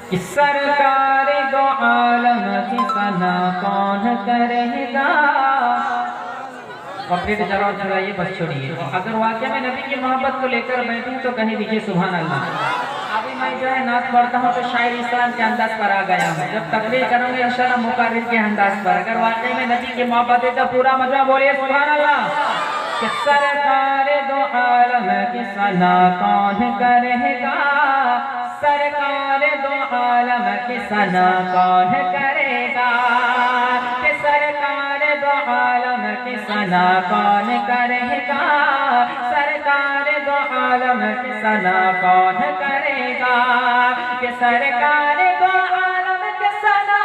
کہ سرکار دو عالم کی ثنا کون کرے گا۔ اپڈیٹ جواب چھڑائیے، بس چھوڑیے۔ اگر واقعہ میں نبی کی محبت کو لے کر بیٹھوں تو کہیں دیجئے سبحان اللہ۔ ابھی میں جو ہے نعت پڑھتا ہوں تو شاعر اسلام کے انداز پر آ گیا ہوں، جب تقریر کروں گے انشاءاللہ مقرر کے انداز پر۔ اگر واقعی میں نبی کی محبت ہے تو پورا مجمع بولیے سبحان اللہ۔ کہ سرکار دو عالم کی ثنا کون کرے گا، سرکار دو عالم کی ثنا کون کرے گا، کہ سرکار دو عالم کی ثنا کون کرے گا، سرکار دو عالم کی ثنا کون کرے گا، کہ سرکار دو عالم کی ثنا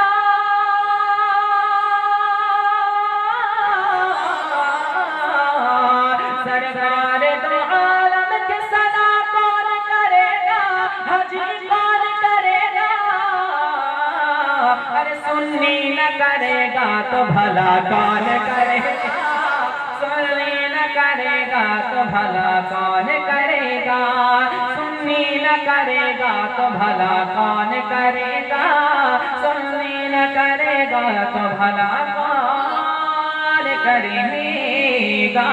سرکار دو عالم کی ثنا کون کرے گا، حجی کون کرے گا، ارے سنی نہ کرے گا تو بھلا کون کرے گا، سنی نہ کرے گا تو بھلا کون کرے گا، سنی نہ کرے گا تو بھلا کون کرے گا، سنی نہ کرے گا تو بھلا کون کرے گا۔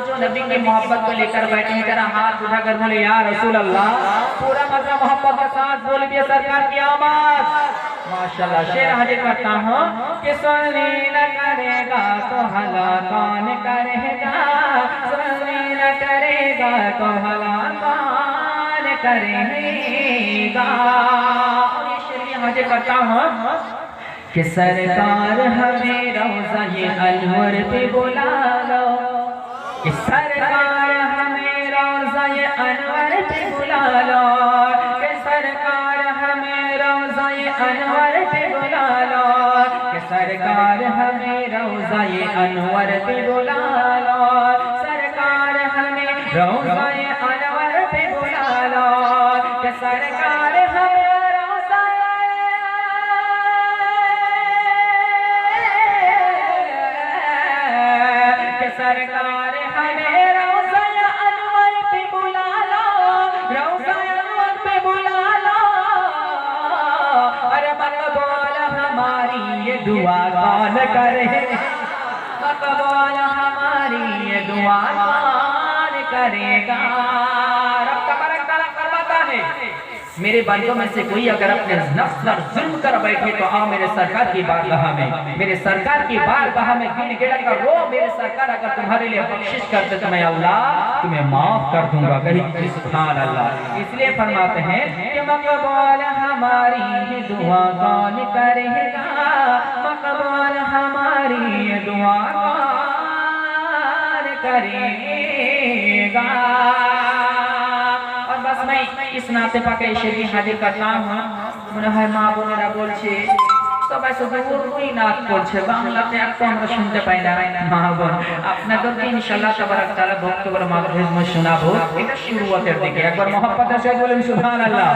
جو نبی کی محبت کو لے کر بیٹھے ہیں ذرا ہاتھ اٹھا کر بولے یا رسول اللہ، پورا مطلب محبت کے ساتھ بول دیے سرکار کی آمد۔ ماشاءاللہ شعر حاضر کرتا ہوں کہ سنی نہ کرے گا تو بھلا کون کرے گا، سنی نہ کرے گا تو بھلا کون کرے گا۔ اور یہ شعر حاضر کرتا ہوں کہ سرکار ہمیں روضہ انور پہ بلا لو، کہ سرکار ہمیں روضہ انور پہ بلا لو، کہ سرکار ہمیں روضہ انور پہ بلا لو، کہ سرکار ہمیں روضہ انور پہ بلا لو، سرکار ہمیں روضہ انور پہ بلا لو، کہ سرکار ہمیں سرکار ہمیں روضہ انور پہ بلا لو، روضہ انور پہ بلا لو، ارے مقبول ہماری یہ دعا کون کرے گا، مقبول ہماری یہ دعا کون کرے گا۔ رب تبارک تعالیٰ فرماتا ہے میرے بندوں میں سے کوئی اگر اپنے نفس پر ظلم کر بیٹھے تو آؤ میرے سرکار کی بارگاہ میں، میرے سرکار کی بارگاہ میں گڑ گڑ کر رو، میرے سرکار اگر تمہارے لیے بخشش کرتے تو میں اللہ تمہیں معاف کر دوں گا۔ کہیں سبحان اللہ۔ اس لیے فرماتے ہیں کہ مقبول ہماری یہ دعا کون کرے گا، مقبول ہماری یہ دعا کون کرے گا۔ میں اس نعت پاک شریف حاضر کرتا ہوں মনে হয় মা বোনেরা বলছে সবাই শুধু উর্দুই নাত করছে, বাংলাতে একটু আমরা শুনতে পাই না। মা বোন আপনাদেরকে ইনশাআল্লাহ তাবারাক তাআলা বক্তব্যের মাধ্যমে শোনাবো, এটা শুরুয়াতের দিকে। একবার মহব্বতের সাথে বলেন সুবহানাল্লাহ।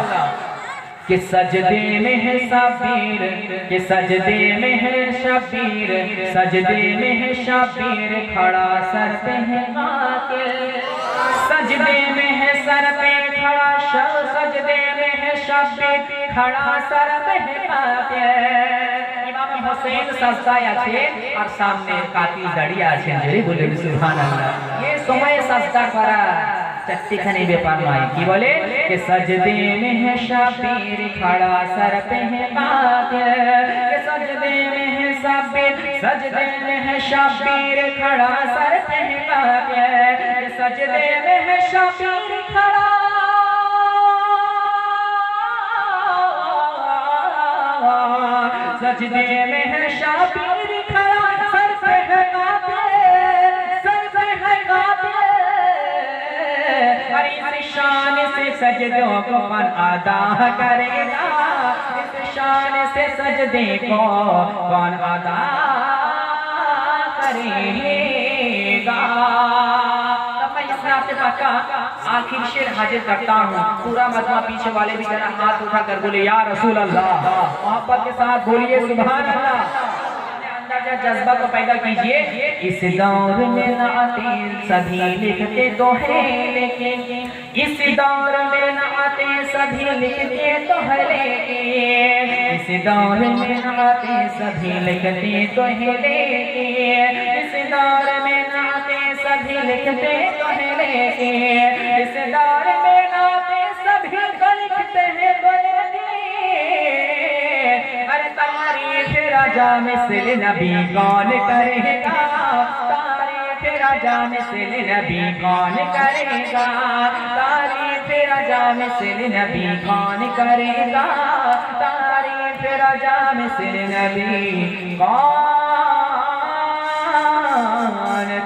کہ سجدے میں ہے شبیر، کہ سجدے میں ہے شبیر، سجدے میں ہے شبیر کھڑا سر پہ ہے قاتل، سجدے میں ہے سر پہ کھڑا سجدے میں ہے شبیر کھڑا سر پہ ہے قاتل۔ امام حسین سجدہ আছেন আর সামনে কাতিল দাঁড়িয়ে আছেন, জোরে বলেন সুবহানাল্লাহ। یہ সময় سجدہ করা چٹکھنے ব্যাপার নয়, কি বলে کہ سجدے میں ہے شبیر کھڑا سر پہ ہے قاتل، کہ سجدے میں ہے شبیر، سجدے میں ہے شبیر کھڑا سر پہ ہے قاتل، کہ سجدے میں ہے شبیر کھڑا سجدے میں ہے شبیر کھڑا سر پہ ہے قاتل، سر پہ ہے قاتل۔ اس شان سے سجدوں کو کون ادا کرے گا، اس شان سے سجدے کو کون ادا کرے گا۔ اب میں اس نعت پاک کا آخر شعر حاضر کرتا ہوں، پورا مجمع پیچھے والے بھی ذرا ہاتھ اٹھا کر بولے یا رسول اللہ، محبت کے ساتھ بولیے سبحان اللہ۔ کا جذبہ کو پیدا کیجئے اس دور میں نعتیں سبھی لکھتے تو ہیں لیکن اس دور میں نعتیں سبھی لکھتے تو ہیں لیکن اس دور میں نعتیں سبھی لکھتے تو ہیں لیکن اس دور میں نعتیں سبھی لکھتے تو ہیں لیکن اس دور میں نعتیں سبھی لکھتے ہیں تو ارے تعریف راجا مثل نبی کون کرے گا تعریف راجا مثل نبی کون کرے گا تعریف راجا مثل نبی کون کرے گا تعریف راجا مثل نبی کون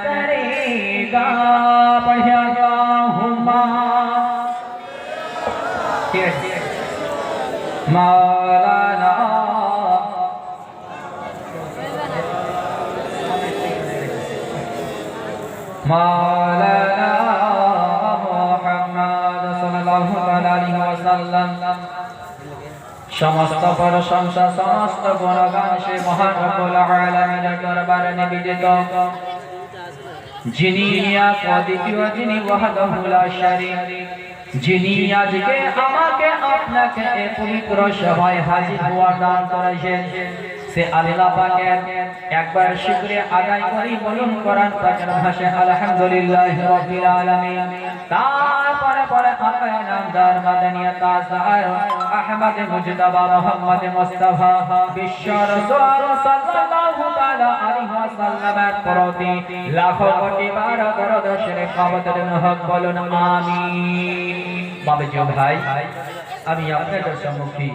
کرے گا پڑھیا گا مولانا مولانا محمد সাল্লাল্লাহু আলাইহি ওয়াসাল্লাম সমস্ত প্রশংসা সমস্ত গুণগান সে মহান রব্বুল আলামিনের দরবারে নিবেদিত যিনি এক অদ্বিতীয় যিনি ওয়াহদাহু লা শারীক যিনি আজকে আমাকে আপনাকে এই পবিত্র সভায় হাজির হওয়ার দান করেছেন সে আল্লাহ পাকের একবার শুকরিয়া আদায় করি বলুন কোরআন পাকের ভাষায় আলহামদুলিল্লাহি রাব্বিল আলামিন তারপরে পরে আকায়ে নামদার মাদানিয়া তাজদার আহমদ মুজতবা মুহাম্মদ মুস্তাফা বিশ্ব রাসূল সাল্লাল্লাহু তাআলা আলাইহি ওয়াসাল্লামের প্রতি লাখো কোটি বার দরুদ শরীফ কাবতের নহক বলুন আমিন বাবাজি ভাই আমি আপনাদের সম্মুখে